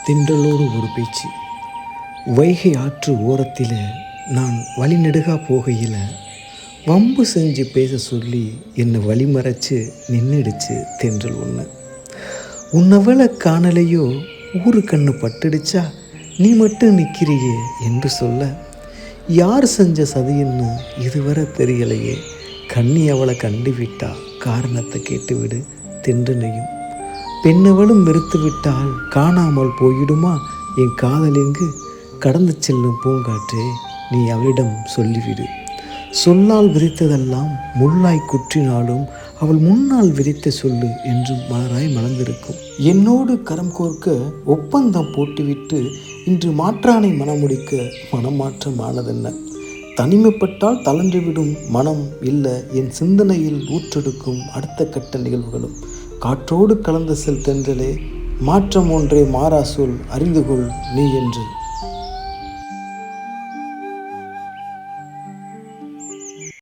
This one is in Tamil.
திண்டலோடு ஒரு பேச்சு. வைகை ஆற்று ஓரத்தில் நான் வழிநெடுகா போகையில் வம்பு செஞ்சு பேச சொல்லி என்னை வழிமறைச்சு நின்றுடுச்சு தென்றல் ஒன்று. உன்னவளை காணலையோ ஊரு கண்ணு பட்டுடுச்சா நீ மட்டும் நிற்கிறியே என்று சொல்ல, யார் செஞ்ச சதின்னு இதுவரை தெரியலையே, கண்ணி அவளை கண்டுவிட்டா காரணத்தை கேட்டுவிடு தென்றனையும். பெண்ணவளும் வெறுத்து விட்டால் காணாமல் போயிடுமா என் காதல் எங்கு, கடந்து செல்லும் பூங்காற்றே நீ அவளிடம் சொல்லிவிடு. சொல்லால் விரித்ததெல்லாம் முள்ளாய் குற்றினாலும் அவள் முன்னால் விரித்த சொல்லு என்று மலராய் மலர்ந்திருக்கும். என்னோடு கரம் கோர்க்க ஒப்பந்தம் போட்டுவிட்டு இன்று மாற்றானை மனமுடிக்க மனமாற்றமானதென்ன. தனிமைப்பட்டால் தளர்ந்துவிடும் மனம் இல்லை என் சிந்தனையில் ஊற்றெடுக்கும் அடுத்த கட்ட நிகழ்வுகளும். காற்றோடு கலந்த செல் தென்றலே, மாற்றம் ஒன்றே மாறா சொல் அறிந்துகொள் நீ என்று.